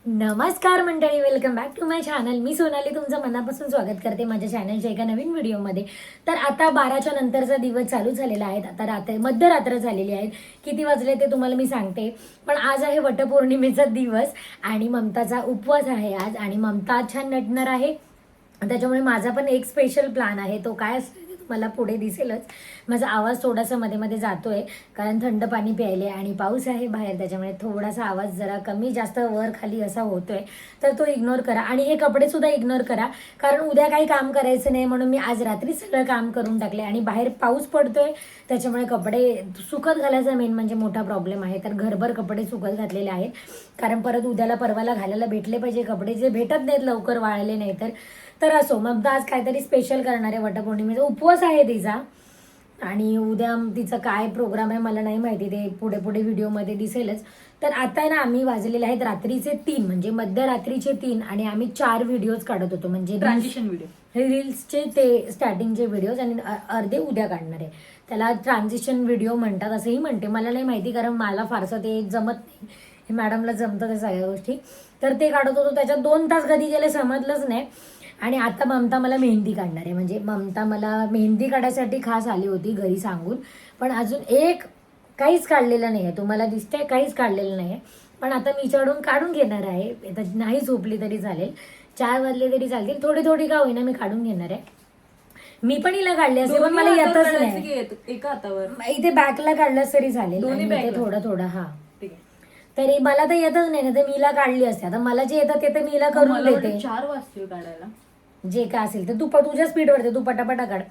नमस्कार मंडळी, welcome back to my channel. मी सोनाली तुमचं मनापासून स्वागत करते माझ्या चॅनलच्या एका नवीन व्हिडिओमध्ये. तर आता 12च्या नंतरचा दिवस चालू झालेला आहे. आता मध्यरात्र झालेली आहे. किती वाजले ते तुम्हाला मी सांगते. पण आज आहे वटपौर्णिमेचा दिवस आणि ममताचा उपवास आहे आज. आणि ममता छान नटणार आहे, त्याच्यामुळे माझा पण एक स्पेशल प्लॅन आहे. तो काय असतो मला पुढे दिसेलच. माझा आवाज थोडासा मध्ये मध्ये जातोय कारण थंड पाणी प्यायले आणि पाऊस आहे बाहेर, त्याच्यामुळे थोडासा आवाज जरा कमी जास्त वर खाली असा होतोय. तर तो इग्नोर करा आणि हे कपडे सुद्धा इग्नोर करा, कारण उद्या काही काम करायचं नाही म्हणून मी आज रात्री सगळं काम करून टाकले. आणि बाहेर पाऊस पडतोय त्याच्यामुळे कपडे सुकत घालायचा मेन म्हणजे मोठा प्रॉब्लेम आहे. तर घरभर कपडे सुकत घातलेले आहेत, कारण परत उद्याला परवाला घालायला भेटले पाहिजे कपडे, जे भेटत नाहीत लवकर वाळले नाही तर असो. मग आज काहीतरी स्पेशल करणार आहे. वटपौर्णिमेचा उपवास आहे तिचा आणि उद्या तिचा काय प्रोग्राम आहे मला नाही माहिती, ते पुढे पुढे व्हिडिओमध्ये दिसेलच. तर आता ना आम्ही वाजलेले आहेत रात्रीचे 3 म्हणजे मध्यरात्रीचे 3 आणि आम्ही 4 व्हिडिओज काढत होतो. म्हणजे ट्रान्झिशन व्हिडिओ, रील्सचे ते स्टार्टिंगचे व्हिडिओज आणि अर्धे उद्या काढणार आहे. त्याला ट्रान्झिशन व्हिडिओ म्हणतात असंही म्हणते, मला नाही माहिती कारण मला फारसं ते जमत नाही. हे मॅडमला जमतं त्या सगळ्या गोष्टी. तर ते काढत होतो, त्याच्यात 2 तास कधी गेले समजलंच नाही. आणि आता ममता मला मेहंदी काढणार आहे. म्हणजे ममता मला मेहंदी काढायसाठी खास आली होती घरी सांगून, पण अजून काहीच काढलेलं नाही आहे. तुम्हाला दिसतंय काहीच काढलेलं नाही आहे. पण आता मी चढून काढून घेणार आहे. आता नाही झोपली तरी चालेल, 4 वाजले तरी चालतील, थोडी थोडी का होईना मी काढून घेणार आहे. मी पण हिला काढली असते पण मला येतच नाही. एका हातावर इथे बॅकला काढलंच तरी चालेल, थोडं थोडं. हा तरी मला तर येतच नाही ना, तर मी हिला काढली असते. आता मला जे येतं ते तर मी हिला करून देते. 4 वाजतील काढायला, जे काय असेल तर तू तुझ्या स्पीडवर तू पटापटा काढ.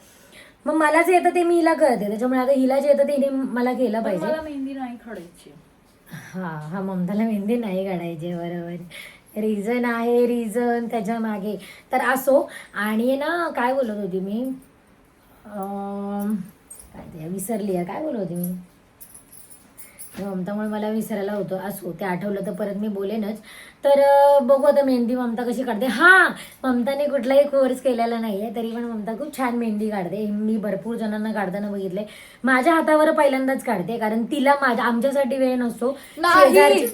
मग मला जे येतं ते मी हिला करते, त्याच्यामुळे आता हिला जे येतं ते मला केलं पाहिजे. मला मेहंदी नाही काढायची. हा ममताला मेहंदी नाही काढायची, बरोबर. रिझन त्याच्या मागे. तर असो. आणि ना काय बोलत होती मी, काय विसरली आहे, काय बोलत होती मी. ममतामुळे मला विसरायला होतं. असो, ते आठवलं तर परत मी बोलेनच. तर बघू आता मेहंदी ममता कशी काढते. हा, ममताने कुठलाही कोर्स केलेला नाहीये, तरी पण ममता खूप छान मेहंदी काढते. मी भरपूर जणांना काढताना बघितले. माझ्या हातावर पहिल्यांदाच काढते कारण तिला आमच्यासाठी वेळ नसतो.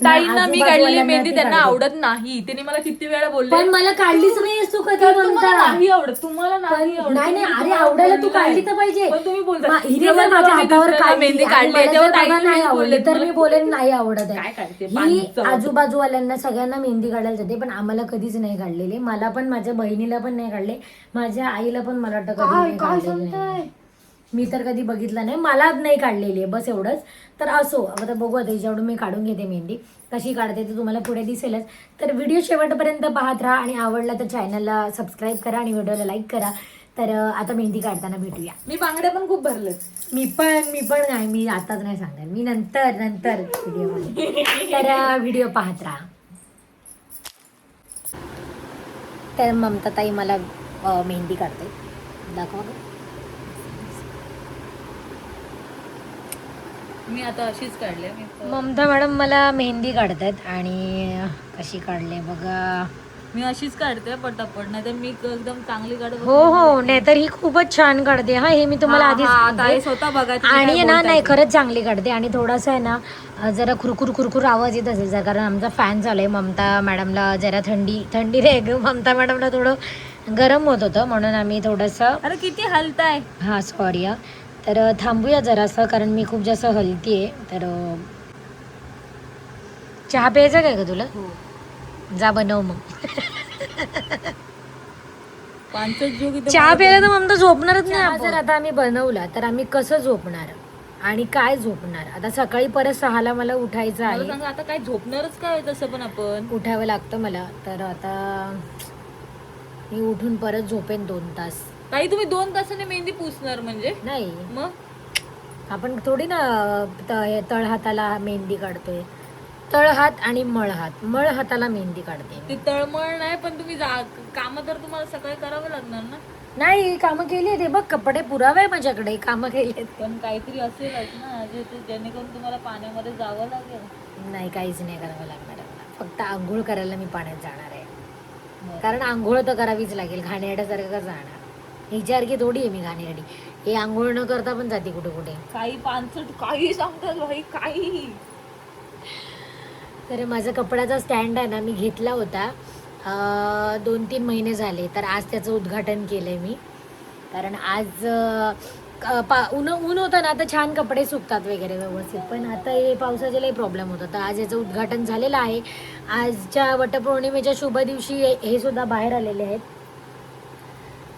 ताईंना मी काढलेली मेहंदी त्यांना आवडत नाही. त्यांनी मला किती वेळा बोलले, पण मला काढलीच नाही तू कधी. नाही आवडत तुम्हाला, नाही नाही अरे, आवडायला तू काढली तर पाहिजे. पण तुम्ही बोलता माझ्या हातावर मेहंदी काढली नाही आवडली तर मी बोलेन नाही आवडत काय आहे. काढते. ही आजूबाजूवाल्यांना सगळ्यांना मेहंदी काढायला जाते, पण आम्हाला कधीच नाही काढलेली. मला पण, माझ्या बहिणीला पण नाही काढले, माझ्या आईला पण मला वाटतं कधी काढलेलं. मी तर कधी बघितलं नाही, मला नाही काढलेली आहे, बस एवढंच. तर असो, आता बघू आता हिच्याकडून मी काढून घेते मेहंदी. कशी काढते ते तुम्हाला पुढे दिसेलच. तर व्हिडिओ शेवटपर्यंत पाहत राहा आणि आवडला तर चॅनलला सबस्क्राईब करा आणि व्हिडिओला लाईक करा. तर आता मेहंदी काढताना भेटूया. मी बांगड्या पण खूप भरलेत. मी पण नाही, मी आताच नाही सांगणार, मी नंतर व्हिडिओमध्ये. तर व्हिडिओ पाहत राहा. तर ममता ताई मला मेहंदी काढते, दाखवा. मी आता अशीच काढले. ममता मॅडम मला मेहंदी काढतात आणि कशी काढले बघा. मी अशीच काढते पटापट, नाही तर मी एकदम चांगली काढते. हो, नाहीतर ही खूपच छान काढते. हा, हे मी तुम्हाला आधीच स्वतः बघा. आणि ना नाही, खरंच चांगली काढते. आणि थोडासा आहे ना जरा खुरखुर आवाज येत असेल कारण आमचा फॅन चालू आहे. ममता मॅडमला जरा थंडी रे ग, ममता मॅडमला थोडं गरम होत होतं म्हणून आम्ही थोडंसं. अरे किती हलताय. हा सॉरी. तर थांबूया जरासं कारण मी खूप जास्त हलतीये. तर चहा प्यायचा काय का तुला? जा बनव मग. चहा प्यायला तर ममता झोपणारच नाही. जर आता आम्ही बनवला तर आम्ही कसं झोपणार आणि काय झोपणार. आता सकाळी परत 6ला मला उठायचं आहे. आता काय झोपणारच काय, तसं पण आपण उठावं लागतं मला. तर आता मी उठून परत झोपेन 2 तास. ताई तुम्ही 2 तासाने मेहंदी पुसणार म्हणजे? नाही, मग आपण थोडी ना तळहाताला मेहंदी काढतोय. तळहात आणि मळ हाताला मेहंदी काढते. ती तळमळ नाही, पण तुम्ही काम तर तुम्हाला सकाळी करावं लागणार ना. नाही, कामं केली ते बघ, कपडे पुरावे माझ्याकडे, कामं केली. पण काहीतरी असेलच ना जेणेकरून तुम्हाला पाण्यामध्ये जावं लागेल. नाही, काहीच नाही करावं लागणार. फक्त आंघोळ करायला मी पाण्यात जाणार आहे, कारण आंघोळ तर करावीच लागेल. घाणेरड्यासारखं का जाणार, हिच्यासारखी थोडी आहे मी घाणेरडी. हे आंघोळ न करता पण जाते कुठे कुठे. काही पानसट काही सांगतात भाई, काही. तर माझा कपड्याचा स्टँड आहे ना, मी घेतला होता 2-3 महिने झाले. तर आज त्याचं उद्घाटन केलं आहे मी. कारण आज ऊन होतं ना, तर छान कपडे सुकतात वगैरे व्यवस्थित. पण आता हे पावसाचे लई प्रॉब्लेम होता. तर आज याचं उद्घाटन झालेलं आहे. आजच्या वटपौर्णिमेच्या शुभ दिवशी हे सुद्धा बाहेर आलेले आहेत.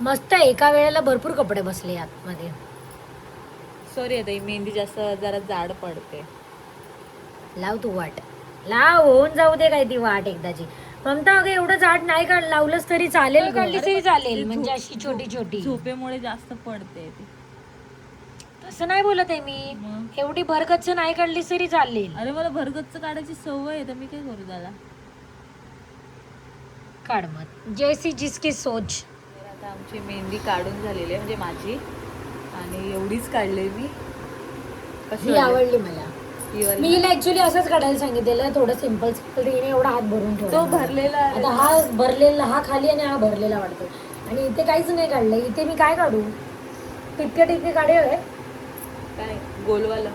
मस्त आहे, एका वेळेला भरपूर कपडे बसले आतमध्ये. सॉरी आता ही मेहंदी जास्त जरा जाड पडते. लाव तू वाट, लाव, होऊन जाऊ दे काय ती वाट एकदाची. ममता अगं एवढं जाड नाही लावलंच तरी चालेल, काढलीच तरी चालेल, म्हणजे अशी छोटी छोटी. झोपेमुळे जास्त पडते ती. तसं नाही बोलत आहे मी, मग? एवढी भरगच्च नाही काढलीस तरी चालेल. अरे मला भरगच्च काढायची सवय आहे, तर मी काय करू त्याला. काढ मत, जैसी जिसकी सोच. तर आता आमची मेहंदी काढून झालेली आहे, म्हणजे माझी, आणि एवढीच काढली मी. कशी ही आवडली मला. ही वाली? मी हिला ऍक्च्युली असंच काढायला सांगितलेलं, थोडं सिम्पल सिम्पल. तिने एवढा हात भरून तो ठेवला. भरलेला आहे. आता हा भरलेला, हा खाली आणि हा भरलेला वाटतो. आणि इथे काहीच नाही काढलंय. इथे मी काय काढू, टिपके टिपके काढे होय. काय गोलवाला.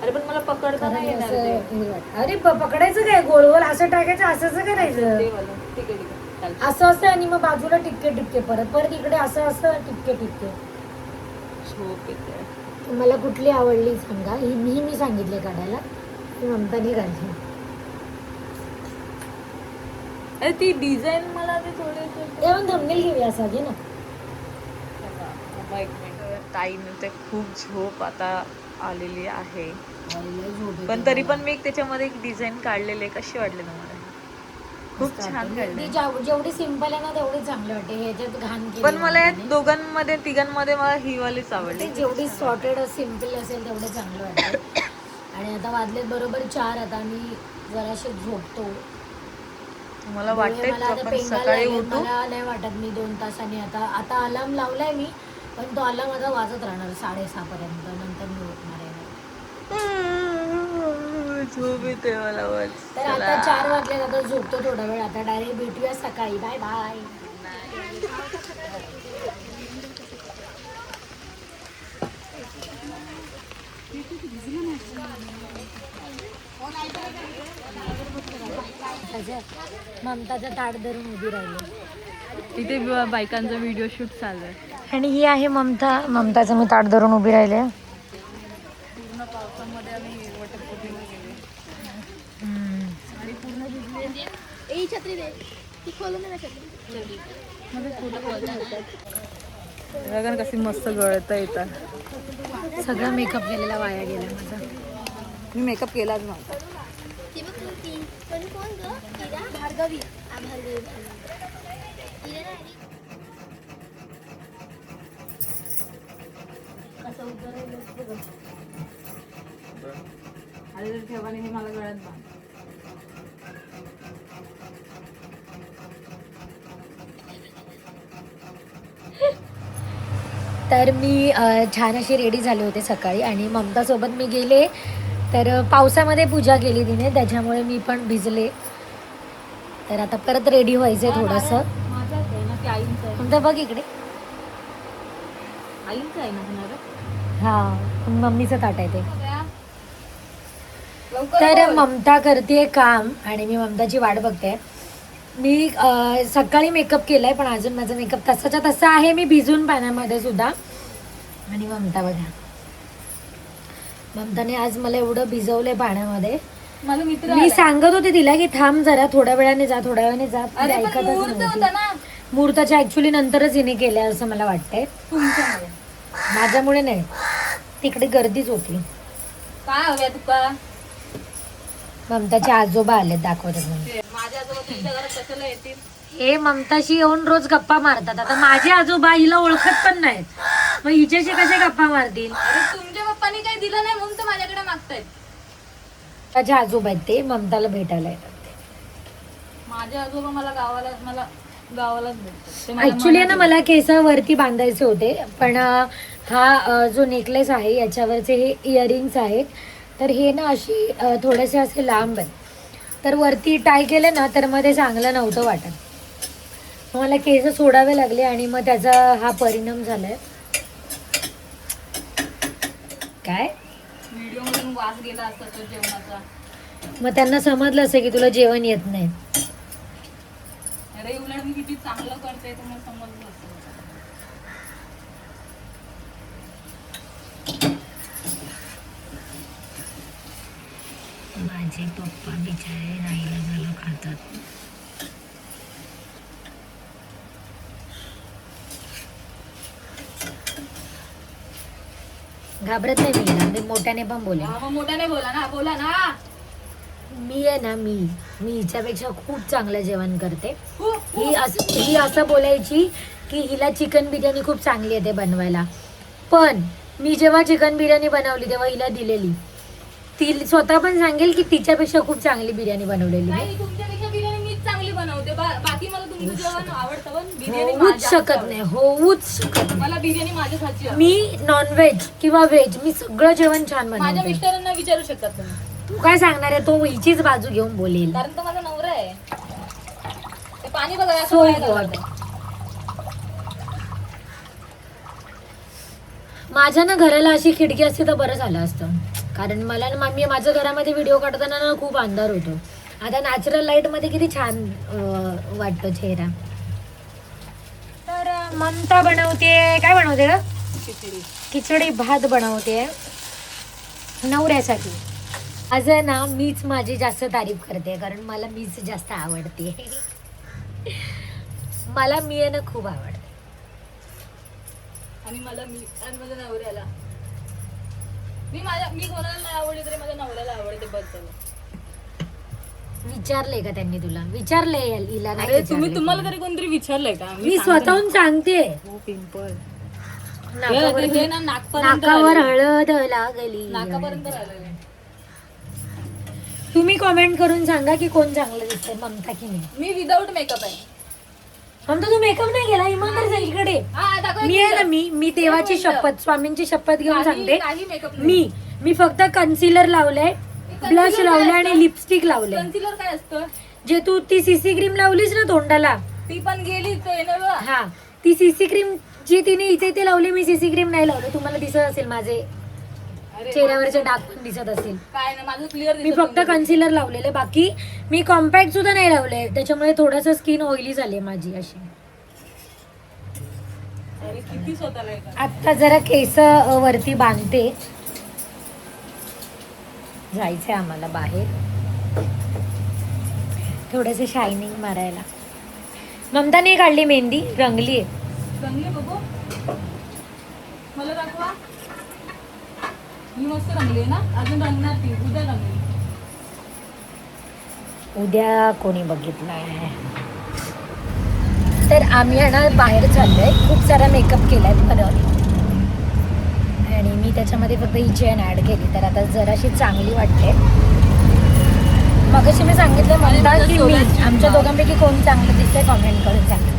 अरे पण मला पकडता नाही येणार ते. अरे पकडायचं काय, गोल गोल असं टाकायचं, असंच करायचं. ते वालं. ठीक आहे ठीक आहे, चालतं. असं असं आणि मग बाजूला टिपके टिपके, परत परत इकडे असं असं टिपके टिपके. झोप येते. मला कुठली आवडली सांगा. ही मी सांगितले काढायला, ती ममताने काढली. अरे ती डिझाईन मला ते थोडे तेव्हा थंबनेल घेऊया असा घे ना. एक मिनिट. ताईने ते खूप झोप आता आलेली आहे, पण तरी पण मी त्याच्यामध्ये एक डिझाईन काढलेली आहे. कशी वाटली तुम्हाला? खूप छान काढली. जेवढी सिंपल आहे ना तेवढी चांगली वाटते. ह्याच्यात घाण केली पण मला या ममताने. दोघांमध्ये तिघांमध्ये मला ही वालीच आवडली. ते जेवढी सॉर्टेड सिम्पल असेल तेवढं चांगलं वाटतं. आणि आता वाजलेत बरोबर 4. आता मी जराशी झोपतो. मला वाटतंय मला आता आपण पेंगायला सकाळी लागेल. उठू. मला नाही वाटत मी 2 तासांनी आता अलार्म लावलाय मी, पण तो अलार्म माझा वाजत राहणार 6:30 पर्यंत. नंतर मी उठणार आहे. झोप येते मला बस. तर आता 4 वाजले, आता झोपतो थोडा वेळ. आता डायरेक्ट भेटूया सकाळी. Bye bye. ममताचं ताट धरून उभी राहिली. इथे बायकांचा व्हिडिओ शूट चालू आहे. आणि ही आहे ममताचं मी ताट धरून उभी राहिले. पूर्ण पावसामध्ये आम्ही वटपौर्णिमा गेले आणि पूर्ण भिजले. छत्री दे ती खोलून दे ना छत्री. बघा कशी मस्त गळता येतात. सगळा मेकअप केलेला वाया गेला माझा. मी मेकअप केलाच नव्हता. ती बघ ती पण कोण ग? इरा भार्गवी. भार्गवी. इरा नाही. कसं उतरायचं आणि ठेवाने हे मला गळ्यात बांध. तर मी छान अशी रेडी झाले होते सकाळी, आणि ममतासोबत मी गेले. तर पावसामध्ये पूजा केली तिने, त्याच्यामुळे मी पण भिजले. तर आता परत रेडी व्हायचंय थोडंसं. माझाच आहे ना की आईंचा आहे? ममता बघ इकडे. आईंचा आहे ना तुम्हाला? हा, मम्मीचं ताट आहे ते. तर ममता करते काम आणि मी ममताची वाट बघते. मी सकाळी मेकअप केलाय, पण अजून माझा मेकअप तसाच्या तसा आहे. मी भिजून पाण्यामध्ये सुद्धा. आणि ममता बघा, ममताने आज मला एवढं भिजवलंय पाण्यामध्ये. माझा मित्र मी सांगत होते तिला की थांब जरा, थोड्या वेळाने जा, थोड्या वेळाने जा. ती अरे पण ऐकतच मुहूर्त नव्हती. होता ना मुहूर्ताच्या ऍक्च्युली नंतरच हिने केल्या असं मला वाटतंय. तुमच्यामुळे. माझ्यामुळे नाही, तिकडे गर्दीच होती. काय हव्या तुका? ममताचे आजोबा आले, दाखवतात म्हणजे. माझ्या आजोबा तुमच्या घरात कशाला येतील? हे ममताशी येऊन रोज गप्पा मारतात. आता माझे आजोबा हिला ओळखत पण नाहीत, मग हिच्याशी कसे गप्पा मारतील? अरे तुमच्या पप्पानी काही दिलं नाही म्हणून तर माझ्याकडे मागतायत. माझे आजोबा आहेत ते, ममताला भेटायला येतात. माझे आजोबा मला गावालाच भेटतात. ते मला ऍक्च्युली ना मला केसावरती बांधायचे होते, पण हा जो नेकलेस आहे याच्यावरचे हे इयरिंग्स आहेत. तर हे ना अशी थोडेसे असे लांब आहेत, तर वरती टाय केले ना तर मग ते चांगलं नव्हतं वाटत. मग मला केस सोडावे लागले आणि मग त्याचा हा परिणाम झालाय. काय व्हिडिओ मधून वास गेला असता तो जेवणाचा. मग त्यांना समजलं असं की तुला जेवण येत नाही. अरे उलट मी किती चांगलं करते तुम्हाला समजलं असेल. माझे पप्पा बिचारे राहिला झालं खातात. घाबरत नाही मी मोठ्याने पण बोला. मोठ्याने बोला ना, बोला ना. मी आहे ना, मी हिच्यापेक्षा खूप चांगलं जेवण करते. ही असं बोलायची की हिला चिकन बिर्याणी खूप चांगली येते बनवायला. पण मी जेव्हा चिकन बिर्याणी बनवली तेव्हा हिला दिलेली, ती स्वतः पण सांगेल की तिच्यापेक्षा खूप चांगली बिर्याणी बनवलेली. तुमच्यापेक्षा बिर्याणी मीच चांगली बनवते. बाकी मला तुमचं जेवण आवडतं पण बिर्याणी होऊच शकत नाही, होऊच शकत नाही. मला बिर्याणी माझ्याच हातची आवडते. मी नॉनव्हेज किंवा व्हेज मी सगळं जेवण छान माझ्या बनवते. मिस्टरांना विचारू शकतात तुम्ही. तू काय सांगणार आहे? तो हिचीच बाजू घेऊन बोलेल. कारण तो माझा नवरा आहे. ते पाणी बघा So असं what? करते. माझ्या ना घराला अशी खिडकी असती तर बरं झालं असतं. कारण मला ना मी माझ्या घरामध्ये व्हिडिओ काढताना ना खूप अंधार होतो. आता नॅचरल लाईट मध्ये किती छान वाटतो चेहरा. तर ममता बनवते, काय बनवते ग? खिचडी भात बनवते नवऱ्यासाठी. आज आहे ना मीच माझी जास्त तारीफ करते कारण मला मीच जास्त आवडते. मला मी आहे ना खूप आवडते. आणि मला मी आणि माझ्या नवऱ्याला मी कोणाला नाही आवडली तरी माझ्या नवऱ्याला आवडते. बस झालं. विचारलंय का त्यांनी तुला? विचारलंय हिला? नाही अरे विचारलंय तुम्हाला तुला. तरी कोणतरी विचारलंय का? मी स्वतःहून सांगते. हो पिंपल नाकावर हे ना नाकपर्यंत नाकावर आलेलं. हळद लागली. नाकापर्यंत राहिलेलं. तुम्ही कमेंट करून सांगा की कोण चांगलं दिसतंय, ममता की मी. मी विदाऊट मेकअप आहे. ममता तू मेकअप नाही केला इमानदार सगळीकडे. हा, दाखव मी आहे ना, एक मी देवाची एक मिनिट. शपथ, स्वामींची शपथ घेऊन सांगते. काही मेकअप नाही. मी फक्त कन्सिलर लावलंय, ब्लश लावलंय आणि लिपस्टिक लावलंय. कन्सिलर काय असतं? जे तू ती सीसी क्रीम लावलीस ना तोंडाला, ती पण गेली तो येणार बा. हा ती सीसी क्रीम जी तिने इथे लावली, मी सीसी क्रीम नाही लावली. तुम्हाला दिसत असेल माझे अरे चेहऱ्यावरचे डाग पण दिसत असेल. काय ना माझं क्लिअर मी फक्त कन्सिलर लावलेले, बाकी मी कॉम्पॅक्ट सुद्धा नाही लावले. त्याच्यामुळे थोडस स्किन ऑइली झाली माझी अशी. किती स्वतःला आहे का? आता जरा केस वरती बांधते. जायचंय आम्हाला बाहेर थोडस शायनिंग मारायला. ममताने काढली मेहंदी, रंगली आहे. रंगले बघू मला दाखवा. मी मस्त रंगली आहे ना? अजून रंगणार ती उद्या रंगली. उद्या कोणी बघितलंय तर आम्ही आहे ना बाहेर चाललोय. खूप सारा मेकअप केलाय परत आणि मी त्याच्यामध्ये फक्त ही चेन ऍड केली तर आता जराशी चांगली वाटते. मगाशी मी सांगितलं म्हणता की मी आमच्या दोघांपैकी कोण चांगलं दिसतंय कॉमेंट करून सांगा.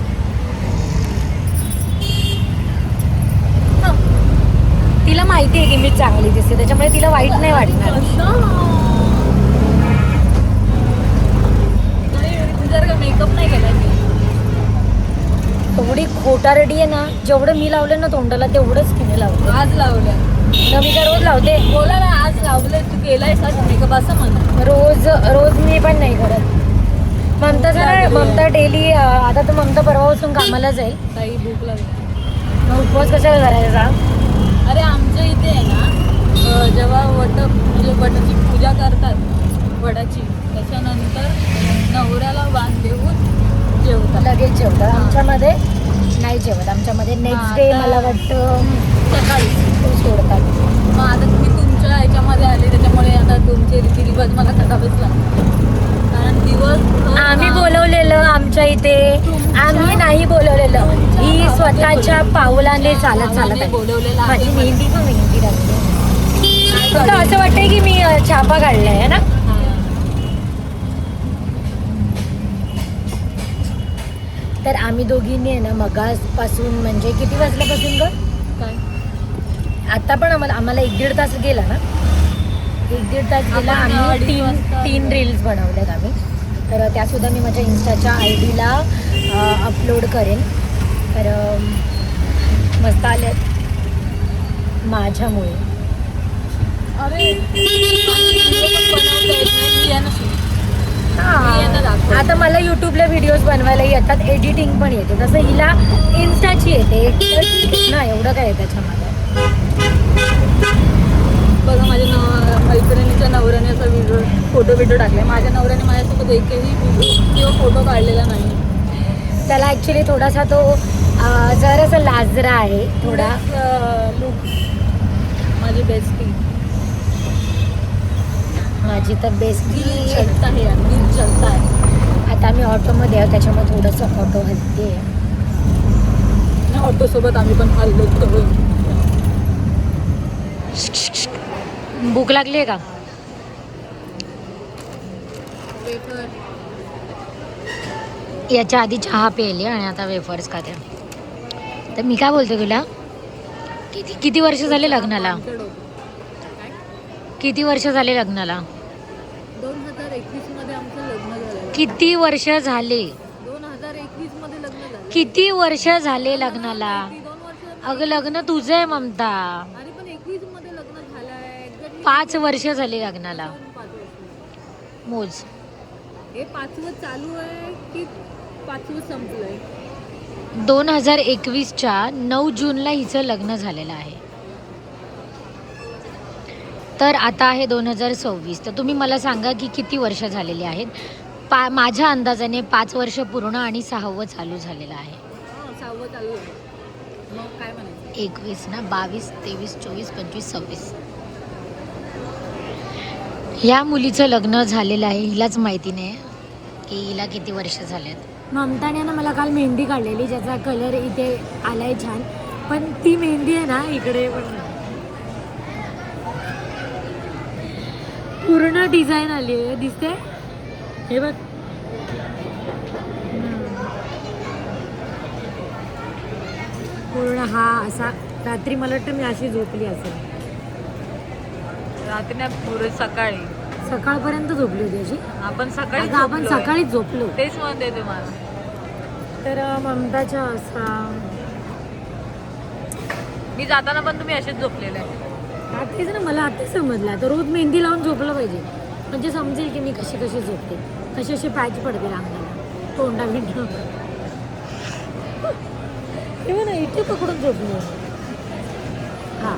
तिला माहिती आहे की मी चांगली दिसते, त्याच्यामुळे तिला वाईट नाही वाटणार. जर मेकअप नाही केला मी. एवढी खोटारडी आहे ना, जेवढं मी लावलं ना तोंडाला तेवढंच तिने लावलं. आज लावलं मी काय रोज लावते? बोला ना, आज लावलंय तू केलाय मेकअप असं म्हणा. रोज मी पण नाही करत. ममता डेली, आता तर ममता परवापासून कामाला जाईल. काही भूक लागली. मग उपवास कशाला करायचा? अरे आमच्या इथे आहे ना, जेव्हा म्हणजे वटाची पूजा करतात वडाची, त्याच्यानंतर नवऱ्याला वाण देऊन जेवतात, लगेच जेवतात. आमच्यामध्ये नाही जेवत. आमच्यामध्ये नेक्स्ट डे मला वाटतं सकाळी सोडतात. मग आता तुम्ही तुमच्या ह्याच्यामध्ये आले त्याच्यामुळे आता तुमचे रीतिरिवाज मला करावेच लागतात. कारण दिवस आम्ही बोलवलेलं आमच्या इथे, आम्ही नाही बोलवलेलं. ही स्वतःच्या पावलाने चालत आहे. बोलवलेलं आहे. माझी मेहंदी पण मेहंदी लागली. फक्त असं वाटतंय की मी छापा काढलाय है ना. तर आम्ही दोघींनी आहे ना मगासपासून, म्हणजे किती वाजल्यापासून ग? काय आता पण आम्हाला 1-1.5 तास गेला ना. 1-1.5 तास गेला. आपण आम्ही 2:30 वाजता तीन रील्स बनवल्यात आम्ही. तर त्यासुद्धा मी माझ्या इन्स्टाच्या ID ला अपलोड करेन. तर मस्त आले माझ्यामुळे. अरे आता मला युट्यूबला व्हिडिओज बनवायला येतात, एडिटिंग पण येते, तसं हिला इन्स्टाची येते. तर ठीक आहे ना, एवढं काय आहे त्याच्यामध्ये. बघा माझ्या मैत्रिणीच्या नवऱ्याने असा फोटो टाकलाय. माझ्या नवऱ्याने माझ्यासोबत एकही व्हिडिओ किंवा फोटो काढलेला नाही. त्याला ॲक्च्युली थोडासा तो जरासा लाजरा आहे थोडा. लुक माझी बेस्टी, माझी तर बेस्टी चलता है अगदी चलता है. आता आम्ही ऑटोमध्ये आहोत, त्याच्यामुळे थोडंसं ऑटो हलते. ऑटो सोबत आम्ही पण हल्लो. भूक लागली आहे का? याच्या आधी चहा प्यायली आणि आता वेफर्स खाते. तर मी काय बोलते तुला, किती वर्ष झाले लग्नाला? किती वर्ष झाले लग्नाला? 2021 मध्ये आमचं लग्न झालं. किती वर्ष झाले? 2021 मध्ये लग्न झालं. किती वर्ष झाले लग्नाला? 2 वर्ष. अगं लग्न तुझं आहे ममता. अरे पण 21 मध्ये लग्न झालंय. 5 वर्ष झाले लग्नाला. 5 वर्ष. मोज. हे 5वं चालू आहे की 5वं संपलंय? 2021च्या 9 जूनला हिचं लग्न झालेलं आहे. तर आता आहे 2026. तर तुम्ही मला सांगा की किती वर्ष झालेली आहेत. माझ्या अंदाजाने 5 वर्ष पूर्ण आणि 6वं चालू झालेलं आहे. 6वं चालू आहे. मग काय म्हणायचं? 21 ना, 22, 23, 24, 25, 26. ह्या मुलीचं लग्न झालेलं आहे, हिलाच माहिती नाही की हिला किती वर्ष झालेत. ममताने ना मला काल मेहंदी काढलेली, ज्याचा कलर इथे आलाय छान, पण ती मेहंदी आहे ना इकडे पण पूर्ण डिझाईन आली आहे, दिसते हे बघ. पूर्ण हा असा. रात्री मला वाटतं मी अशी झोपली असेल. रात्री नाही, पुढे सकाळी सकाळपर्यंत झोपली होती अशी. आपण सकाळी आपण सकाळीच झोपलो. तेच म्हणते तुम्हाला. तर ममताच्या असा मी जाताना पण तुम्ही असेच झोपलेले आहे. तेच ना, मला आता समजलं. आता रोज मेहंदी लावून झोपलं पाहिजे, म्हणजे समजेल की मी कशी कशी झोपते, कशी अशी पॅच पडते अंगाला, तोंडा विंड. हे ना इथे पकडून झोपलो. हां,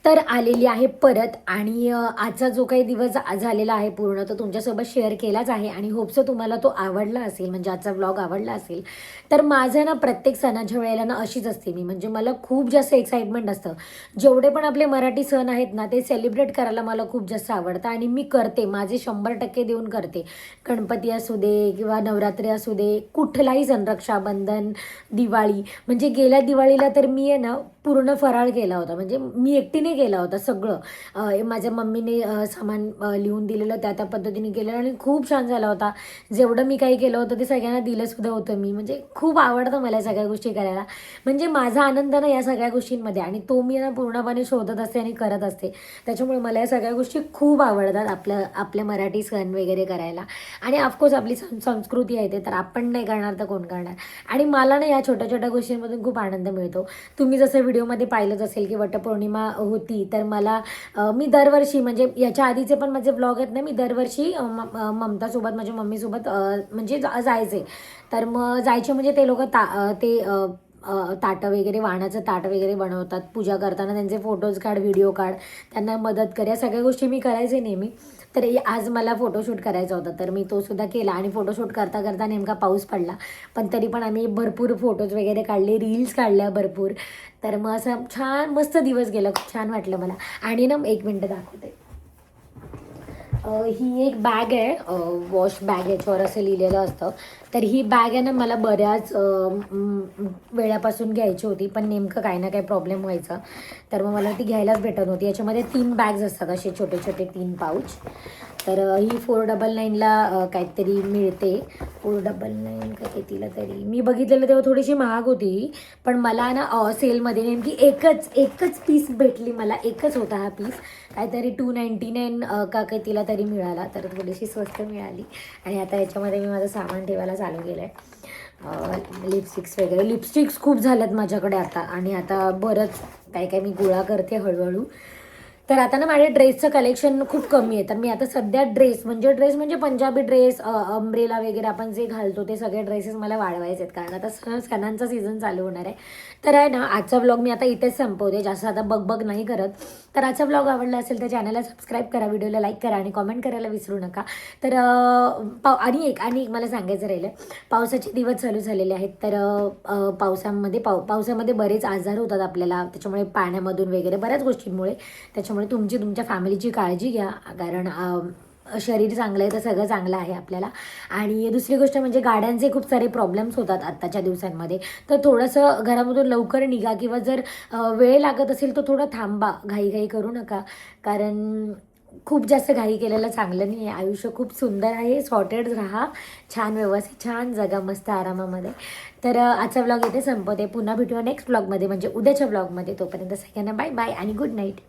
तर आलेली आहे परत. आणि आजचा जो काही दिवस झालेला आहे पूर्ण तो तुमच्यासोबत शेअर केलाच आहे आणि होपसो तुम्हाला तो आवडला असेल, म्हणजे आजचा व्लॉग आवडला असेल. तर माझं ना प्रत्येक सणाच्या वेळेला ना अशीच असते मी, म्हणजे मला खूप जास्त एक्साइटमेंट असतं. जेवढे पण आपले मराठी सण आहेत ना ते सेलिब्रेट करायला मला खूप जास्त आवडतं आणि मी करते, माझे 100% देऊन करते. गणपती असू दे किंवा नवरात्री असू दे, कुठलाही सण, रक्षाबंधन, दिवाळी. म्हणजे गेल्या दिवाळीला तर मी आहे ना पूर्ण फराळ केला होता, म्हणजे मी एकटीने केला होता सगळं. माझ्या मम्मीने सामान लिहून दिलेलं त्या पद्धतीने केलेलं आणि खूप छान झाला होता. जेवढं मी काही केलं होतं ते सगळ्यांना दिलंसुद्धा होतं मी. म्हणजे खूप आवडतं मला या सगळ्या गोष्टी करायला. म्हणजे माझा आनंद ना या सगळ्या गोष्टींमध्ये, आणि तो मी ना पूर्णपणे शोधत असते आणि करत असते. त्याच्यामुळे मला या सगळ्या गोष्टी खूप आवडतात, आपल्या मराठी सण वगैरे करायला. आणि ऑफकोर्स आपली संस्कृती आहे ते तर आपण नाही करणार तर कोण करणार. आणि मला ना या छोट्या छोट्या गोष्टींमधून खूप आनंद मिळतो. तुम्ही जसं व्हिडिओमध्ये पाहिलंच असेल की वटपौर्णिमा होती, तर मला मी दरवर्षी, म्हणजे याच्या आधीचे पण माझे व्लॉग आहेत ना, मी दरवर्षी ममतासोबत, माझ्या मम्मीसोबत म्हणजे जायचे. तर मग जायचे म्हणजे ते लोक ताटं वगैरे, वाणाचं ताट वगैरे बनवतात, पूजा करताना त्यांचे फोटोज काढ, व्हिडिओ काढ, त्यांना मदत कर, या सगळ्या गोष्टी मी करायचे नेहमी. तर आज मला फोटोशूट करायचा होता तर मी तो सुद्धा केला. आणि फोटोशूट करता करता नेमका पाऊस पडला, पण तरी पण आम्ही भरपूर फोटोज वगैरे काढले, रील्स काढल्या भरपूर. तर मग असं छान मस्त दिवस गेला, खूप छान वाटलं मला. आणि ना 1 मिनटं दाखवते, ही एक बॅग आहे, वॉश बॅग, याच्यावर असं लिहिलेलं असतं. तर ही बॅग आहे ना मला बऱ्याच वेळापासून घ्यायची होती, पण नेमकं काही ना काही प्रॉब्लेम व्हायचा, तर मग मला ती घ्यायलाच भेटत नव्हती. याच्यामध्ये 3 बॅग्स असतात, असे छोटे छोटे 3 पाऊच. तर ही 499ला काहीतरी मिळते, 499 काय तिला, तरी मी बघितलेलं तेव्हा थोडीशी महाग होती, पण मला ना सेलमध्ये नेमकी एकच पीस भेटली मला, एकच होता हा पीस, काहीतरी 299 का काही तिला तरी मिळाला, तर थोडीशी स्वस्त मिळाली. आणि आता याच्यामध्ये मी माझं सामान ठेवायला चालू केलं आहे. लिपस्टिक्स वगैरे. लिपस्टिक्स खूप झाल्यात माझ्याकडे आता आणि आता बरंच काय मी गोळा करते हळूहळू. तर आता ना माझ्या ड्रेसचं कलेक्शन खूप कमी आहे. तर मी आता सध्या ड्रेस म्हणजे पंजाबी ड्रेस, अम्ब्रेला वगैरे आपण जे घालतो ते सगळे ड्रेसेस मला वाढवायचे आहेत, कारण आता सणांचा सीझन चालू होणार आहे. तर आहे ना, आजचा व्लॉग मी आता इथेच संपवते, जास्त आता बग नाही करत. तर आजचा व्लॉग आवडला असेल तर चॅनलला सबस्क्राईब करा, व्हिडिओला लाईक करा आणि कॉमेंट करायला विसरू नका. तर आणि एक मला सांगायचं राहिलं, पावसाचे दिवस चालू झालेले आहेत. तर पावसामध्ये बरेच आजार होतात आपल्याला, त्याच्यामुळे पाण्यामधून वगैरे बऱ्याच गोष्टींमुळे. त्याच्यामुळे तुमच्या फॅमिलीची काळजी घ्या, कारण शरीर चांगलं आहे तर सगळं चांगलं आहे आपल्याला. आणि दुसरी गोष्ट म्हणजे गाड्यांचे खूप सारे प्रॉब्लेम्स होतात आत्ताच्या दिवसांमध्ये. तर थोडंसं घरामधून लवकर निघा, किंवा जर वेळ लागत असेल तर थोडं थांबा, घाई करू नका, कारण खूप जास्त घाई केलेलं चांगलं नाही आहे. आयुष्य खूप सुंदर आहे, सॉर्टेड राहा, छान व्यवस्थित छान जगा मस्त आरामामध्ये. तर आजचा व्लॉग इथे संपवते. पुन्हा भेटूया नेक्स्ट व्लॉगमध्ये, म्हणजे उद्याच्या व्लॉगमध्ये. तोपर्यंत सगळ्यांना बाय बाय आणि गुड नाईट.